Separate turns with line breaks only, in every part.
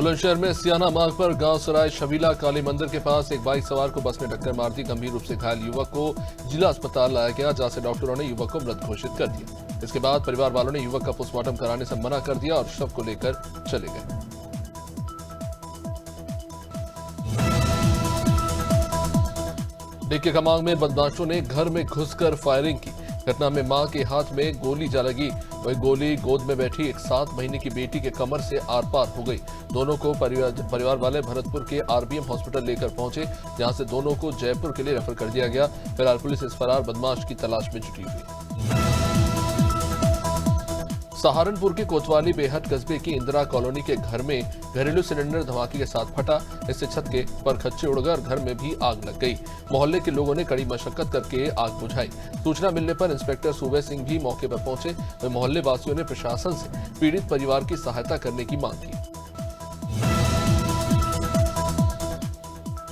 बुलंदशहर में सियाना मार्ग पर गांव सराय शबीला काली मंदिर के पास एक बाइक सवार को बस ने टक्कर मार दी। गंभीर रूप से घायल युवक को जिला अस्पताल लाया गया, जहां से डॉक्टरों ने युवक को मृत घोषित कर दिया। इसके बाद परिवार वालों ने युवक का पोस्टमार्टम कराने से मना कर दिया और शव को लेकर चले गए। डीके खमांग में बदमाशों ने घर में घुसकर फायरिंग की। घटना में मां के हाथ में गोली जा लगी। वही गोली गोद में बैठी एक 7 महीने की बेटी के कमर से आर पार हो गई। दोनों को परिवार वाले भरतपुर के आरबीएम हॉस्पिटल लेकर पहुंचे, जहां से दोनों को जयपुर के लिए रेफर कर दिया गया। फिलहाल पुलिस इस फरार बदमाश की तलाश में जुटी हुई। सहारनपुर के कोतवाली बेहट कस्बे की इंदिरा कॉलोनी के घर में घरेलू सिलेंडर धमाके के साथ फटा। इससे छत के परखच्चे उड़कर घर में भी आग लग गई। मोहल्ले के लोगों ने कड़ी मशक्कत करके आग बुझाई। सूचना मिलने पर इंस्पेक्टर सूबे सिंह भी मौके पर पहुंचे। मोहल्ले वासियों ने प्रशासन से पीड़ित परिवार की सहायता करने की मांग की।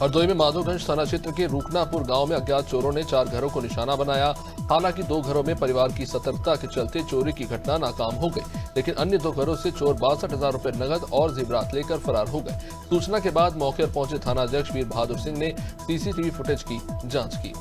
हरदोई में माधोगंज थाना क्षेत्र के रूकनापुर गांव में अज्ञात चोरों ने 4 घरों को निशाना बनाया। हालांकि 2 घरों में परिवार की सतर्कता के चलते चोरी की घटना नाकाम हो गई, लेकिन अन्य 2 घरों से चोर 62,000 रुपए नगद और जेवरात लेकर फरार हो गए। सूचना के बाद मौके पर पहुंचे थाना अध्यक्ष वीर बहादुर सिंह ने सीसीटीवी फुटेज की जांच की।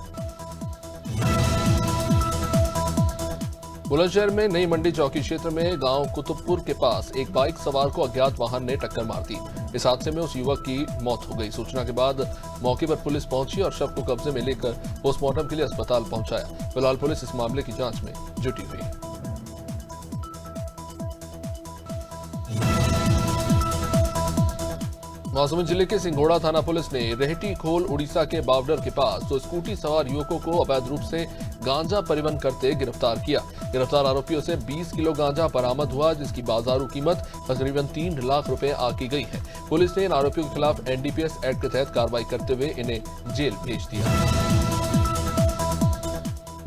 बुलंदशहर में नई मंडी चौकी क्षेत्र में गांव कुतुबपुर के पास एक बाइक सवार को अज्ञात वाहन ने टक्कर मार दी। इस हादसे में उस युवक की मौत हो गई। सूचना के बाद मौके पर पुलिस पहुंची और शव को कब्जे में लेकर पोस्टमार्टम के लिए अस्पताल पहुंचाया। फिलहाल पुलिस इस मामले की जांच में जुटी हुई है। महासमुंद जिले के सिंघोड़ा थाना पुलिस ने रेहटी खोल उड़ीसा के बावडर के पास 2 स्कूटी सवार युवकों को अवैध रूप से गांजा परिवहन करते गिरफ्तार किया। गिरफ्तार आरोपियों से 20 किलो गांजा बरामद हुआ, जिसकी बाजारू कीमत तकरीबन 3 लाख रुपए आकी गई है। पुलिस ने इन आरोपियों के खिलाफ एनडीपीएस एक्ट के तहत कार्रवाई करते हुए इन्हें जेल भेज दिया।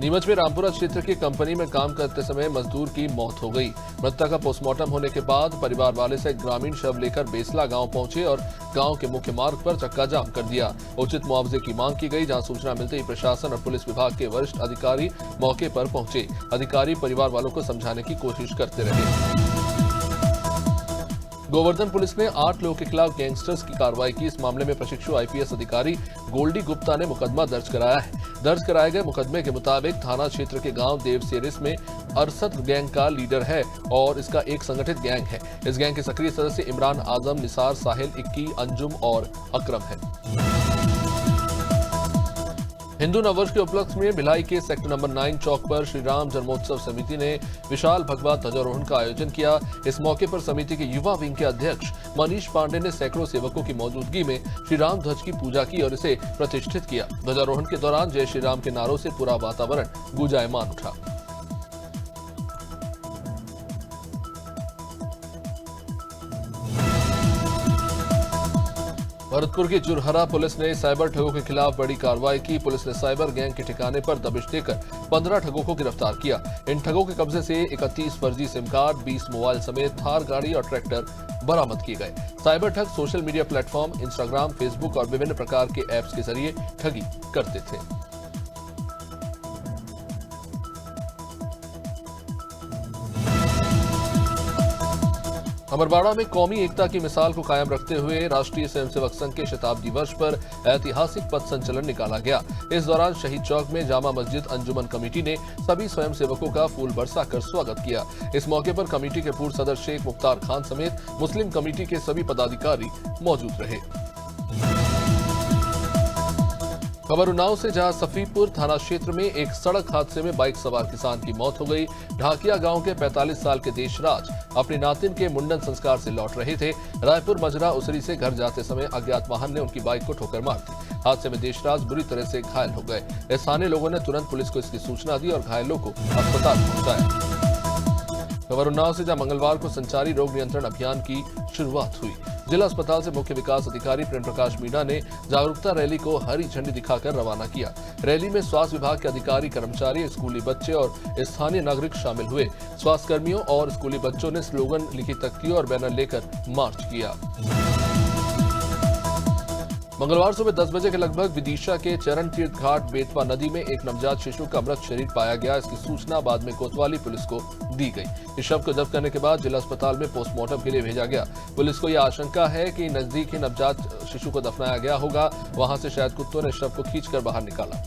नीमच में रामपुरा क्षेत्र की कंपनी में काम करते समय मजदूर की मौत हो गई। मृतक का पोस्टमार्टम होने के बाद परिवार वाले से ग्रामीण शव लेकर बेसला गांव पहुंचे और गांव के मुख्य मार्ग पर चक्का जाम कर दिया। उचित मुआवजे की मांग की गई। जहां सूचना मिलते ही प्रशासन और पुलिस विभाग के वरिष्ठ अधिकारी मौके पर पहुंचे। अधिकारी परिवार वालों को समझाने की कोशिश करते रहे। गोवर्धन पुलिस ने 8 लोगों के खिलाफ गैंगस्टर्स की कार्रवाई की। इस मामले में प्रशिक्षु आईपीएस अधिकारी गोल्डी गुप्ता ने मुकदमा दर्ज कराया है। दर्ज कराए गए मुकदमे के मुताबिक थाना क्षेत्र के गांव देवसेरिस में अरसद गैंग का लीडर है और इसका एक संगठित गैंग है। इस गैंग के सक्रिय सदस्य इमरान आजम, निसार, साहिल, इक्की, अंजुम और अकरम है। हिंदू नववर्ष के उपलक्ष्य में भिलाई के सेक्टर नंबर 9 चौक पर श्री राम जन्मोत्सव समिति ने विशाल भगवा ध्वजारोहण का आयोजन किया। इस मौके पर समिति के युवा विंग के अध्यक्ष मनीष पांडे ने सैकड़ों सेवकों की मौजूदगी में श्री राम ध्वज की पूजा की और इसे प्रतिष्ठित किया। ध्वजारोहण के दौरान जय श्री राम के नारों से पूरा वातावरण गुंजायमान उठा। भरतपुर की जुरहरा पुलिस ने साइबर ठगों के खिलाफ बड़ी कार्रवाई की। पुलिस ने साइबर गैंग के ठिकाने पर दबिश देकर 15 ठगों को गिरफ्तार किया। इन ठगों के कब्जे से 31 फर्जी सिम कार्ड, 20 मोबाइल समेत थार गाड़ी और ट्रैक्टर बरामद किए गए। साइबर ठग social media platform Instagram, Facebook और विभिन्न प्रकार के ऐप्स के जरिए ठगी करते थे। अमरवाड़ा में कौमी एकता की मिसाल को कायम रखते हुए राष्ट्रीय स्वयंसेवक संघ के शताब्दी वर्ष पर ऐतिहासिक पथ संचलन निकाला गया। इस दौरान शहीद चौक में जामा मस्जिद अंजुमन कमेटी ने सभी स्वयंसेवकों का फूल बरसाकर स्वागत किया। इस मौके पर कमेटी के पूर्व सदस्य शेख मुख्तार खान समेत मुस्लिम कमेटी के सभी पदाधिकारी मौजूद रहे। खबर उन्नाव से, जहां सफीपुर थाना क्षेत्र में एक सड़क हादसे में बाइक सवार किसान की मौत हो गई। ढाकिया गांव के 45 साल के देशराज अपने नातिन के मुंडन संस्कार से लौट रहे थे। रायपुर मजरा उसरी से घर जाते समय अज्ञात वाहन ने उनकी बाइक को ठोकर मार दी। हादसे में देशराज बुरी तरह से घायल हो गए। स्थानीय लोगों ने तुरंत पुलिस को इसकी सूचना दी और घायलों को अस्पताल पहुंचाया। खबर उन्नाव से, जहां मंगलवार को संचारी रोग नियंत्रण अभियान की शुरुआत हुई। जिला अस्पताल से मुख्य विकास अधिकारी प्रेम प्रकाश मीणा ने जागरूकता रैली को हरी झंडी दिखाकर रवाना किया। रैली में स्वास्थ्य विभाग के अधिकारी, कर्मचारी, स्कूली बच्चे और स्थानीय नागरिक शामिल हुए। स्वास्थ्य कर्मियों और स्कूली बच्चों ने स्लोगन, लिखी तख्तियों और बैनर लेकर मार्च किया। मंगलवार सुबह 10 बजे के लगभग विदिशा के चरण तीर्थ घाट बेतवा नदी में एक नवजात शिशु का मृत शरीर पाया गया। इसकी सूचना बाद में कोतवाली पुलिस को दी गई। इस शव को जब्त करने के बाद जिला अस्पताल में पोस्टमार्टम के लिए भेजा गया। पुलिस को यह आशंका है कि नजदीक ही नवजात शिशु को दफनाया गया होगा। वहां से शायद कुत्तों ने शव को खींचकर बाहर निकाला।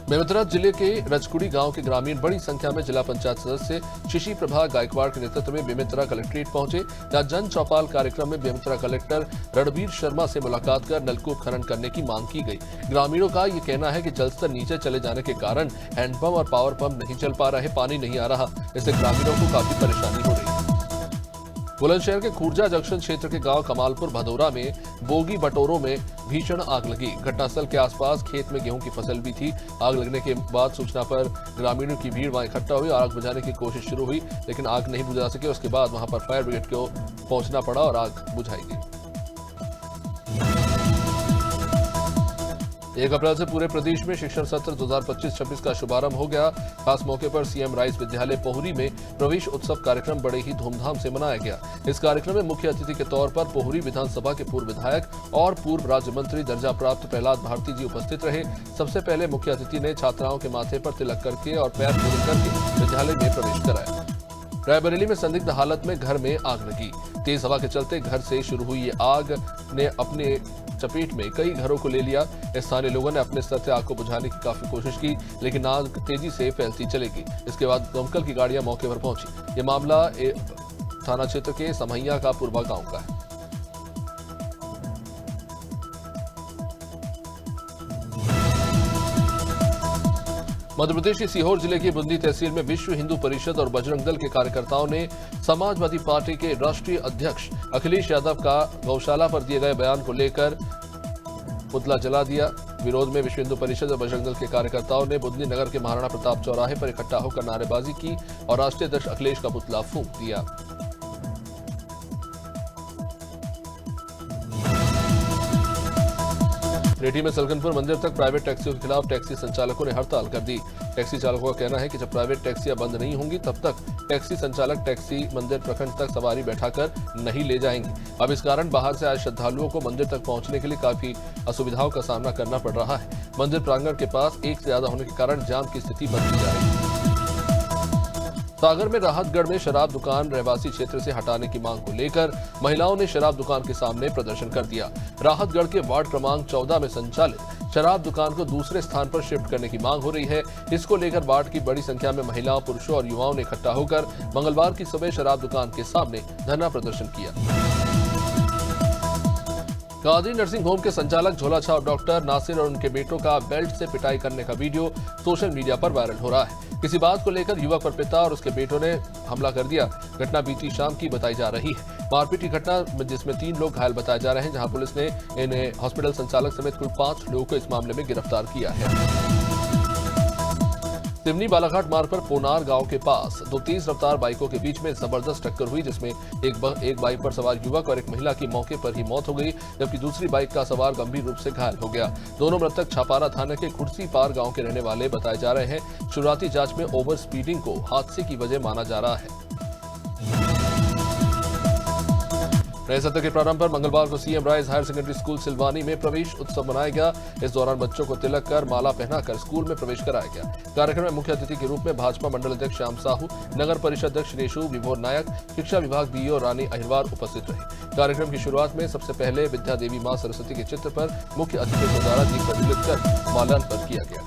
बेमेतरा जिले के रजकुड़ी गांव के ग्रामीण बड़ी संख्या में जिला पंचायत सदस्य शिशि प्रभा गायकवाड़ के नेतृत्व में बेमेतरा कलेक्ट्रेट पहुंचे। जहां जन चौपाल कार्यक्रम में बेमेतरा कलेक्टर रणबीर शर्मा से मुलाकात कर नलकूप खनन करने की मांग की गई। ग्रामीणों का ये कहना है कि जलस्तर नीचे चले जाने के कारण हैंडपंप और पावर पंप नहीं चल पा रहे, पानी नहीं आ रहा। इससे ग्रामीणों को काफी परेशानी हो रही है। बुलंदशहर के खूर्जा जंक्शन क्षेत्र के गांव कमालपुर भदौरा में बोगी बटोरों में भीषण आग लगी। घटनास्थल के आसपास खेत में गेहूं की फसल भी थी। आग लगने के बाद सूचना पर ग्रामीणों की भीड़ वहां इकट्ठा हुई और आग बुझाने की कोशिश शुरू हुई, लेकिन आग नहीं बुझा सके। उसके बाद वहां पर फायर ब्रिगेड को पहुंचना पड़ा और आग बुझाई गई। 1 अप्रैल से पूरे प्रदेश में शिक्षण सत्र 2025-26 का शुभारंभ हो गया। खास मौके पर सीएम राइस विद्यालय पोहरी में प्रवेश उत्सव कार्यक्रम बड़े ही धूमधाम से मनाया गया। इस कार्यक्रम में मुख्य अतिथि के तौर पर पोहरी विधानसभा के पूर्व विधायक और पूर्व राज्य मंत्री दर्जा प्राप्त प्रहलाद भारती जी उपस्थित रहे। सबसे पहले मुख्य अतिथि ने छात्राओं के माथे पर तिलक करके और पैर पूजन करके विद्यालय में प्रवेश कराया। रायबरेली में संदिग्ध हालत में घर में आग लगी। तेज हवा के चलते घर से शुरू हुई ये आग ने अपने चपेट में कई घरों को ले लिया। स्थानीय लोगों ने अपने स्तर से आग को बुझाने की काफी कोशिश की, लेकिन आग तेजी से फैलती चलेगी। इसके बाद दमकल की गाड़ियां मौके पर पहुंची। ये मामला थाना क्षेत्र के समैया का पूर्वा गांव का है। मध्य प्रदेश के सीहोर जिले की बूंदी तहसील में विश्व हिंदू परिषद और बजरंग दल के कार्यकर्ताओं ने समाजवादी पार्टी के राष्ट्रीय अध्यक्ष अखिलेश यादव का गौशाला पर दिए गए बयान को लेकर पुतला जला दिया। विरोध में विश्व हिंदू परिषद और बजरंग दल के कार्यकर्ताओं ने बूंदी नगर के महाराणा प्रताप चौराहे पर इकट्ठा होकर नारेबाजी की और राष्ट्रीय अध्यक्ष अखिलेश का पुतला फूंक दिया। रेटी में सलकनपुर मंदिर तक प्राइवेट टैक्सियों के खिलाफ टैक्सी संचालकों ने हड़ताल कर दी। टैक्सी चालकों का कहना है कि जब प्राइवेट टैक्सियां बंद नहीं होंगी तब तक टैक्सी संचालक टैक्सी मंदिर प्रखंड तक सवारी बैठाकर नहीं ले जाएंगे। अब इस कारण बाहर से आए श्रद्धालुओं को मंदिर तक पहुंचने के लिए काफी असुविधाओं का सामना करना पड़ रहा है। मंदिर प्रांगण के पास एक से ज्यादा होने के कारण जाम की स्थिति बनती जा रही है। सागर में राहतगढ़ में शराब दुकान रहवासी क्षेत्र से हटाने की मांग को लेकर महिलाओं ने शराब दुकान के सामने प्रदर्शन कर दिया। राहतगढ़ के वार्ड क्रमांक 14 में संचालित शराब दुकान को दूसरे स्थान पर शिफ्ट करने की मांग हो रही है। इसको लेकर वार्ड की बड़ी संख्या में महिलाओं, पुरुषों और युवाओं ने इकट्ठा होकर मंगलवार की सुबह शराब दुकान के सामने धरना प्रदर्शन किया। गांधी नर्सिंग होम के संचालक झोला छाप डॉक्टर नासिर और उनके बेटों का बेल्ट से पिटाई करने का वीडियो सोशल मीडिया पर वायरल हो रहा है। किसी बात को लेकर युवक पर पिता और उसके बेटों ने हमला कर दिया। घटना बीती शाम की बताई जा रही है। मारपीट की घटना जिसमें 3 लोग घायल बताए जा रहे हैं, जहां पुलिस ने इन्हें हॉस्पिटल संचालक समेत कुल 5 लोगों को इस मामले में गिरफ्तार किया है। सिवनी बालाघाट मार्ग पर पोनार गांव के पास 2 तेज रफ्तार बाइकों के बीच में जबरदस्त टक्कर हुई, जिसमें एक बाइक पर सवार युवक और एक महिला की मौके पर ही मौत हो गई, जबकि दूसरी बाइक का सवार गंभीर रूप से घायल हो गया। दोनों मृतक छापारा थाना के खुर्सी पार गांव के रहने वाले बताए जा रहे हैं। शुरुआती जांच में ओवर स्पीडिंग को हादसे की वजह माना जा रहा है। नए सत्र के प्रारंभ पर मंगलवार को CM rise higher secondary school Silwani में प्रवेश उत्सव मनाया गया। इस दौरान बच्चों को तिलक कर माला पहनाकर स्कूल में प्रवेश कराया गया। कार्यक्रम में मुख्य अतिथि के रूप में भाजपा मंडल अध्यक्ष श्याम साहू, नगर परिषद अध्यक्ष रेशु विभोर नायक, शिक्षा विभाग बीईओ रानी अहिरवार उपस्थित रहे। कार्यक्रम की शुरुआत में सबसे पहले विद्या देवी मां सरस्वती के चित्र पर मुख्य अतिथि के द्वारा दीप प्रज्वलित कर माल्यार्पण किया गया।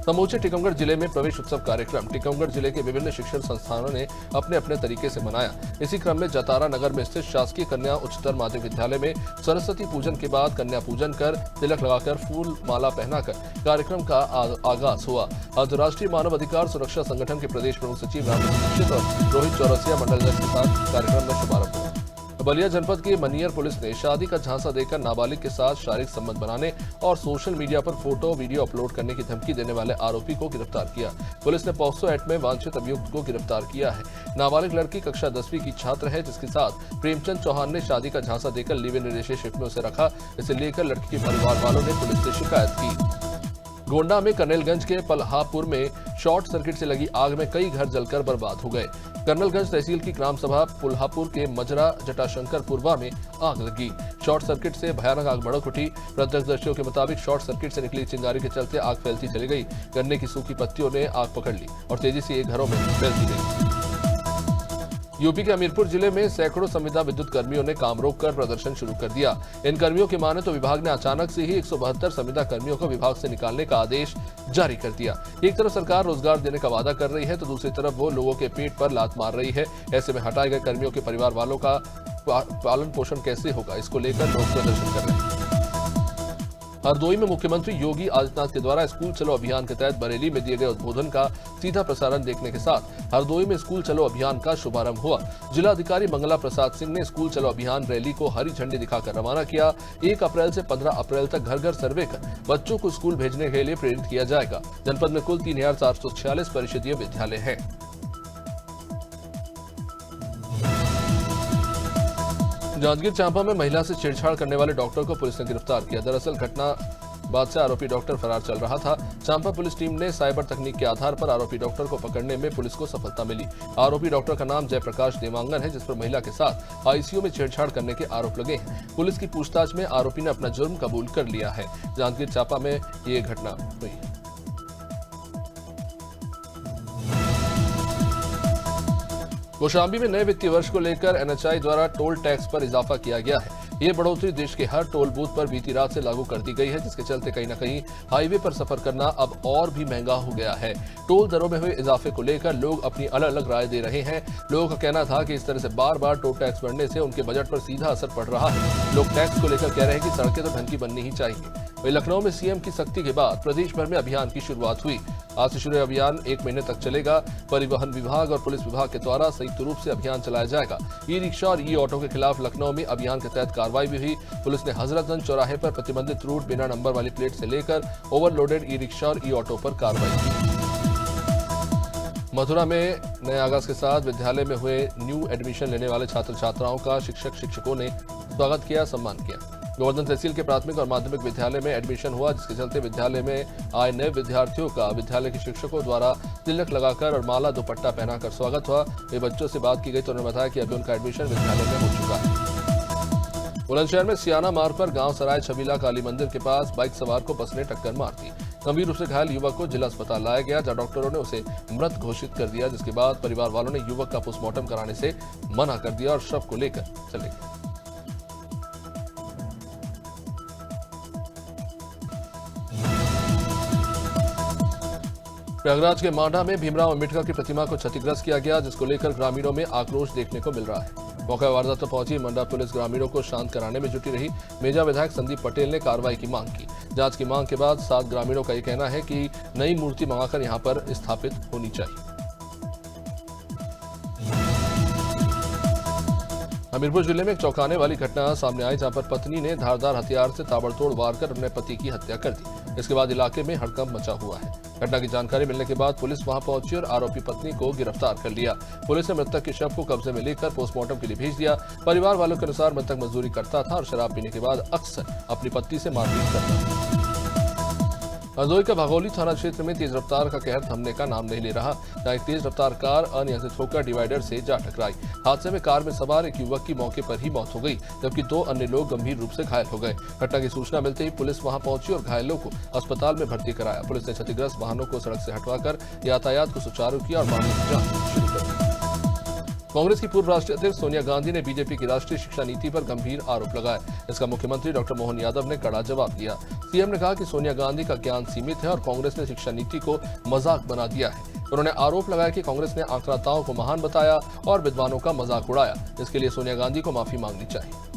समूचे टीकमगढ़ जिले में प्रवेश उत्सव कार्यक्रम टीकमगढ़ जिले के विभिन्न शिक्षण संस्थानों ने अपने अपने तरीके से मनाया। इसी क्रम में जतारा नगर में स्थित शासकीय कन्या उच्चतर माध्यमिक विद्यालय में सरस्वती पूजन के बाद कन्या पूजन कर तिलक लगाकर फूल माला पहनाकर कार्यक्रम का आगाज हुआ। अंतर्राष्ट्रीय मानव अधिकार सुरक्षा संगठन के प्रदेश प्रमुख सचिव राम दीक्षित और रोहित चौरसिया मंडल अध्यक्ष के साथ कार्यक्रम में शुभारंभ हुआ। बलिया जनपद के मनियर पुलिस ने शादी का झांसा देकर नाबालिग के साथ शारीरिक संबंध बनाने और सोशल मीडिया पर फोटो वीडियो अपलोड करने की धमकी देने वाले आरोपी को गिरफ्तार किया। पुलिस ने पॉक्सो एक्ट में वांछित अभियुक्त को गिरफ्तार किया है। नाबालिग लड़की कक्षा 10वीं की छात्र है, जिसके साथ प्रेमचंद चौहान ने शादी का झांसा देकर लिव इन रिलेशनशिप में उसे रखा। इसे लेकर लड़की के परिवार वालों ने पुलिस से शिकायत की। गोंडा में कर्नलगंज के पलहापुर में शॉर्ट सर्किट से लगी आग में कई घर जलकर बर्बाद हो गए। कर्नलगंज तहसील की ग्राम सभा पुल्हापुर के मजरा जटाशंकरपुरवा में आग लगी। शॉर्ट सर्किट से भयानक आग भड़क उठी। प्रत्यक्षदर्शियों के मुताबिक शॉर्ट सर्किट से निकली चिंगारी के चलते आग फैलती चली गई। गन्ने की सूखी पत्तियों ने आग पकड़ ली और तेजी से एक घरों में फैलती गई। यूपी के हमीरपुर जिले में सैकड़ों संविदा विद्युत कर्मियों ने काम रोककर प्रदर्शन शुरू कर दिया। इन कर्मियों की माने तो विभाग ने अचानक से ही 172 संविदा कर्मियों को विभाग से निकालने का आदेश जारी कर दिया। एक तरफ सरकार रोजगार देने का वादा कर रही है तो दूसरी तरफ वो लोगों के पेट पर लात मार रही है। ऐसे में हटाए गए कर्मियों के परिवार वालों का पालन पोषण कैसे होगा, इसको लेकर लोग प्रदर्शन कर रहे हैं। हरदोई में मुख्यमंत्री योगी आदित्यनाथ के द्वारा स्कूल चलो अभियान के तहत बरेली में दिए गए उद्बोधन का सीधा प्रसारण देखने के साथ हरदोई में स्कूल चलो अभियान का शुभारंभ हुआ। जिलाधिकारी मंगला प्रसाद सिंह ने स्कूल चलो अभियान रैली को हरी झंडी दिखाकर रवाना किया। 1 अप्रैल से 15 अप्रैल तक घर घर सर्वे कर बच्चों को स्कूल भेजने के लिए प्रेरित किया जाएगा। जनपद में कुल 3446 परिषदीय विद्यालय हैं। जांजगीर चांपा में महिला से छेड़छाड़ करने वाले डॉक्टर को पुलिस ने गिरफ्तार किया। दरअसल घटना बाद से आरोपी डॉक्टर फरार चल रहा था। चांपा पुलिस टीम ने साइबर तकनीक के आधार पर आरोपी डॉक्टर को पकड़ने में पुलिस को सफलता मिली। आरोपी डॉक्टर का नाम जयप्रकाश देवांगन है, जिस पर महिला के साथ आईसीयू में छेड़छाड़ करने के आरोप लगे हैं। पुलिस की पूछताछ में आरोपी ने अपना जुर्म कबूल कर लिया है। जांजगीर चांपा में ये घटना हुई। कौशाम्बी में नए वित्तीय वर्ष को लेकर एनएचआई द्वारा टोल टैक्स पर इजाफा किया गया है। ये बढ़ोतरी देश के हर टोल बूथ पर बीती रात से लागू कर दी गई है, जिसके चलते कहीं न कहीं हाईवे पर सफर करना अब और भी महंगा हो गया है। टोल दरों में हुए इजाफे को लेकर लोग अपनी अलग अलग राय दे रहे हैं। लोगों का कहना था कि इस तरह से बार बार टोल टैक्स बढ़ने से उनके बजट पर सीधा असर पड़ रहा है। लोग टैक्स को लेकर कह रहे हैं कि सड़कें तो ढंग की बननी ही चाहिए। वहीं लखनऊ में सीएम की सख्ती के बाद प्रदेश भर में अभियान की शुरुआत हुई। आज से शुरू अभियान 1 महीने तक चलेगा। परिवहन विभाग और पुलिस विभाग के द्वारा संयुक्त रूप से अभियान चलाया जाएगा। ई रिक्शा और ई ऑटो के खिलाफ लखनऊ में अभियान के तहत कार्रवाई भी हुई। पुलिस ने हजरतगंज चौराहे पर प्रतिबंधित रूट बिना नंबर वाली प्लेट से लेकर ओवरलोडेड ई रिक्शा और ई ऑटो पर कार्रवाई की। मथुरा में नए आगाज के साथ विद्यालय में हुए न्यू एडमिशन लेने वाले छात्र छात्राओं का शिक्षकों ने स्वागत किया, सम्मान किया। गोवर्धन तहसील के प्राथमिक और माध्यमिक विद्यालय में एडमिशन हुआ, जिसके चलते विद्यालय में आए नए विद्यार्थियों का विद्यालय के शिक्षकों द्वारा तिलक लगाकर और माला दुपट्टा पहनाकर स्वागत हुआ। वे बच्चों से बात की गई तो उन्होंने बताया कि अभी उनका एडमिशन विद्यालय में हो चुका है। बुलंदशहर में सियाना मार्ग पर गांव सराय छबीला काली मंदिर के पास बाइक सवार को बस ने टक्कर मार दी। गंभीर रूप से घायल युवक को जिला अस्पताल लाया गया, जहां डॉक्टरों ने उसे मृत घोषित कर दिया, जिसके बाद परिवार वालों ने युवक का पोस्टमार्टम कराने से मना कर दिया और शव को लेकर चले गए। प्रयागराज के मांडा में भीमराव अंबेडकर की प्रतिमा को क्षतिग्रस्त किया गया, जिसको लेकर ग्रामीणों में आक्रोश देखने को मिल रहा है। मौका वारदात पर पहुंची मंडा पुलिस ग्रामीणों को शांत कराने में जुटी रही। मेजा विधायक संदीप पटेल ने कार्रवाई की मांग की। जांच की मांग के बाद 7 ग्रामीणों का यह कहना है कि नई मूर्ति मंगाकर यहां पर स्थापित होनी चाहिए। हमीरपुर जिले में एक चौंकाने वाली घटना सामने आई, जहां पर पत्नी ने धारदार हथियार से ताबड़तोड़ वार कर अपने पति की हत्या कर दी। इसके बाद इलाके में हड़कंप मचा हुआ है। घटना की जानकारी मिलने के बाद पुलिस वहां पहुंची और आरोपी पत्नी को गिरफ्तार कर लिया। पुलिस ने मृतक के शव को कब्जे में लेकर पोस्टमार्टम के लिए भेज दिया। परिवार वालों के अनुसार मृतक मजदूरी करता था और शराब पीने के बाद अक्सर अपनी पत्नी से मारपीट करता था। हरदोई का भागोली थाना क्षेत्र में तेज रफ्तार का कहर थमने का नाम नहीं ले रहा, जहां एक तेज रफ्तार कार अनियंत्रित होकर डिवाइडर से जा टकराई। हादसे में कार में सवार एक युवक की मौके पर ही मौत हो गई, जबकि 2 अन्य लोग गंभीर रूप से घायल हो गए। घटना की सूचना मिलते ही पुलिस वहां पहुंची और घायलों को अस्पताल में भर्ती कराया। पुलिस ने क्षतिग्रस्त वाहनों को सड़क से हटवाकर यातायात को सुचारू किया और मामले की जांच शुरू कर दी। कांग्रेस की पूर्व राष्ट्रीय अध्यक्ष सोनिया गांधी ने बीजेपी की राष्ट्रीय शिक्षा नीति पर गंभीर आरोप लगाए। इसका मुख्यमंत्री डॉक्टर मोहन यादव ने कड़ा जवाब दिया। सीएम ने कहा कि सोनिया गांधी का ज्ञान सीमित है और कांग्रेस ने शिक्षा नीति को मजाक बना दिया है। उन्होंने आरोप लगाया कि कांग्रेस ने आंकड़ाताओं को महान बताया और विद्वानों का मजाक उड़ाया। इसके लिए सोनिया गांधी को माफी मांगनी चाहिए।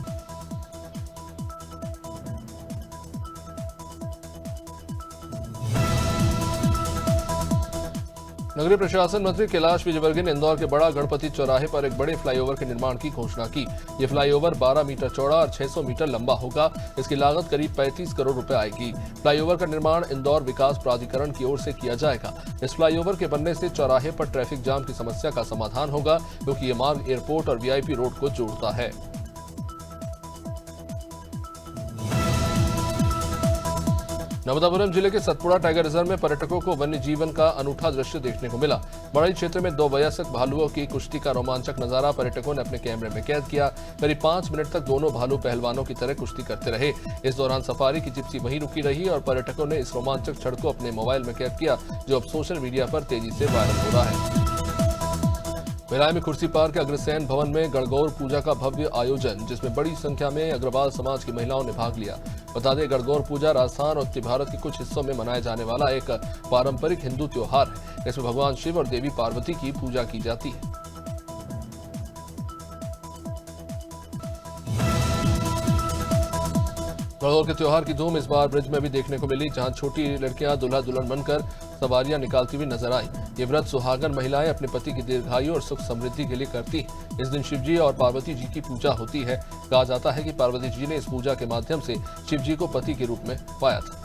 नगरीय प्रशासन मंत्री कैलाश विजयवर्गीय ने इंदौर के बड़ा गणपति चौराहे पर एक बड़े फ्लाईओवर के निर्माण की घोषणा की। ये फ्लाईओवर 12 मीटर चौड़ा और 600 मीटर लंबा होगा। इसकी लागत करीब 35 करोड़ रुपए आएगी। फ्लाईओवर का निर्माण इंदौर विकास प्राधिकरण की ओर से किया जाएगा। इस फ्लाईओवर के बनने से चौराहे पर ट्रैफिक जाम की समस्या का समाधान होगा, क्योंकि ये मार्ग एयरपोर्ट और वीआईपी रोड को जोड़ता है। नर्मदापुरम जिले के सतपुड़ा टाइगर रिजर्व में पर्यटकों को वन्य जीवन का अनूठा दृश्य देखने को मिला। बड़ई क्षेत्र में 2 वयस्क भालुओं की कुश्ती का रोमांचक नजारा पर्यटकों ने अपने कैमरे में कैद किया। करीब 5 मिनट तक दोनों भालू पहलवानों की तरह कुश्ती करते रहे। इस दौरान सफारी की जिप्सी वहीं रुकी रही और पर्यटकों ने इस रोमांचक क्षण को अपने मोबाइल में कैद किया, जो अब सोशल मीडिया पर तेजी से वायरल हो रहा है। भिलाई में कुर्सी पार के अग्रसेन भवन में गणगौर पूजा का भव्य आयोजन, जिसमें बड़ी संख्या में अग्रवाल समाज की महिलाओं ने भाग लिया। बता दें, गणगौर पूजा राजस्थान और उत्तर भारत के कुछ हिस्सों में मनाया जाने वाला एक पारंपरिक हिंदू त्योहार है। इसमें भगवान शिव और देवी पार्वती की पूजा की जाती है। गणगौर के त्योहार की धूम इस बार ब्रिज में भी देखने को मिली, जहां छोटी लड़कियां दूल्हा दुल्हन बनकर सवारियां निकालती हुई नजर आई। ये व्रत सुहागन महिलाएं अपने पति की दीर्घायु और सुख समृद्धि के लिए करती हैं। इस दिन शिवजी और पार्वती जी की पूजा होती है। कहा जाता है कि पार्वती जी ने इस पूजा के माध्यम से शिवजी को पति के रूप में पाया था।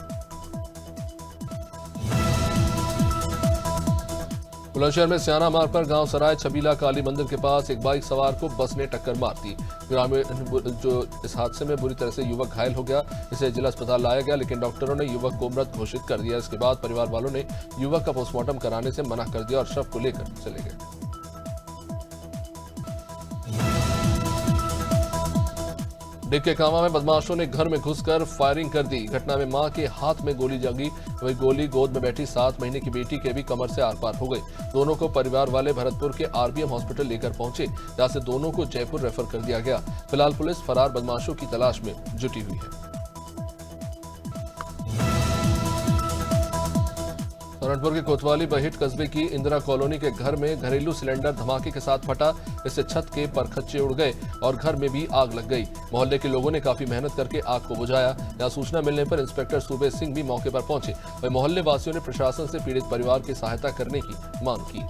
बुलंदशहर में स्याना मार्ग पर गांव सराय छबीला काली मंदिर के पास एक बाइक सवार को बस ने टक्कर मार दी। ग्रामीण जो इस हादसे में बुरी तरह से युवक घायल हो गया, इसे जिला अस्पताल लाया गया, लेकिन डॉक्टरों ने युवक को मृत घोषित कर दिया। इसके बाद परिवार वालों ने युवक का पोस्टमार्टम कराने से मना कर दिया और शव को लेकर चले गए। डिग के कामा में बदमाशों ने घर में घुसकर फायरिंग कर दी। घटना में मां के हाथ में गोली लगी, वही गोली गोद में बैठी 7 महीने की बेटी के भी कमर से आर पार हो गई। दोनों को परिवार वाले भरतपुर के आरबीएम हॉस्पिटल लेकर पहुंचे, जहां से दोनों को जयपुर रेफर कर दिया गया। फिलहाल पुलिस फरार बदमाशों की तलाश में जुटी हुई है। सहारनपुर के कोतवाली बहिट कस्बे की इंदिरा कॉलोनी के घर में घरेलू सिलेंडर धमाके के साथ फटा। इससे छत के परखच्चे उड़ गए और घर में भी आग लग गई। मोहल्ले के लोगों ने काफी मेहनत करके आग को बुझाया। यहां सूचना मिलने पर इंस्पेक्टर सूबे सिंह भी मौके पर पहुंचे। वहीं मोहल्ले वासियों ने प्रशासन से पीड़ित परिवार की सहायता करने की मांग की।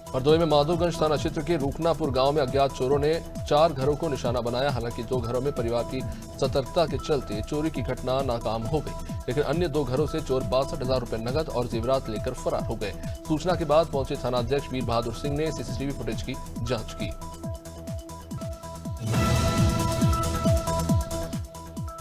हरदोई में माधोगंज थाना क्षेत्र के रूकनापुर गांव में अज्ञात चोरों ने 4 घरों को निशाना बनाया। हालांकि 2 घरों में परिवार की सतर्कता के चलते चोरी की घटना नाकाम हो गई, लेकिन अन्य 2 घरों से चोर 62,000 रुपए नकद और जेवरात लेकर फरार हो गए। सूचना के बाद पहुंचे थानाध्यक्ष वीर बहादुर सिंह ने सीसीटीवी फुटेज की जांच की।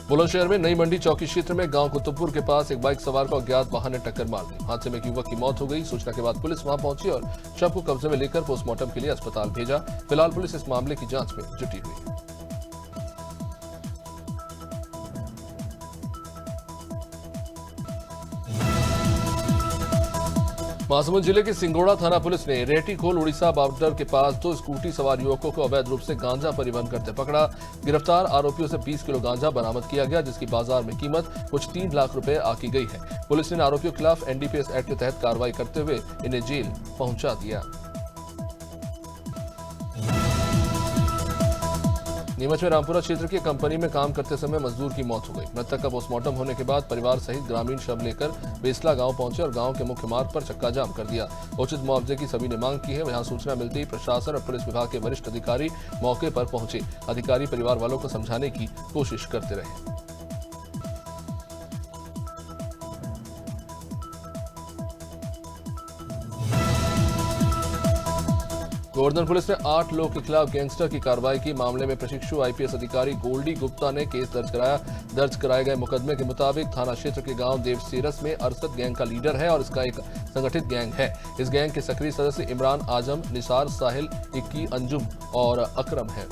बुलंदशहर में नई मंडी चौकी क्षेत्र में गांव कुतुबपुर के पास एक बाइक सवार को अज्ञात वाहन ने टक्कर मार दी। हादसे में एक युवक की मौत हो गई। सूचना के बाद पुलिस वहां पहुंची और शव को कब्जे में लेकर पोस्टमार्टम के लिए अस्पताल भेजा। फिलहाल पुलिस इस मामले की जांच में जुटी हुई है। महासमुंद जिले के सिंगोड़ा थाना पुलिस ने रेटीखोल उड़ीसा बॉर्डर के पास 2 स्कूटी सवार युवकों को अवैध रूप से गांजा परिवहन करते पकड़ा। गिरफ्तार आरोपियों से 20 किलो गांजा बरामद किया गया, जिसकी बाजार में कीमत कुछ 3 लाख रुपए आकी गई है। पुलिस ने आरोपियों के खिलाफ एनडीपीएस एक्ट के तहत कार्रवाई करते हुए इन्हें जेल पहुंचा दिया। नीमच में रामपुरा क्षेत्र की कंपनी में काम करते समय मजदूर की मौत हो गई। मृतक का पोस्टमार्टम होने के बाद परिवार सहित ग्रामीण शव लेकर बेसला गांव पहुंचे और गांव के मुख्य मार्ग पर चक्का जाम कर दिया। उचित मुआवजे की सभी ने मांग की है। वहां सूचना मिलते ही प्रशासन और पुलिस विभाग के वरिष्ठ अधिकारी मौके पर पहुंचे। अधिकारी परिवार वालों को समझाने की कोशिश करते रहे। गोवर्धन पुलिस ने 8 लोगों के खिलाफ गैंगस्टर की कार्रवाई की। मामले में प्रशिक्षु आईपीएस अधिकारी गोल्डी गुप्ता ने केस दर्ज कराया। दर्ज कराए गए मुकदमे के मुताबिक थाना क्षेत्र के गांव देवसीरस में अरसद गैंग का लीडर है और इसका एक संगठित गैंग है। इस गैंग के सक्रिय सदस्य इमरान आजम, निसार, साहिल, इक्की, अंजुम और अकरम है।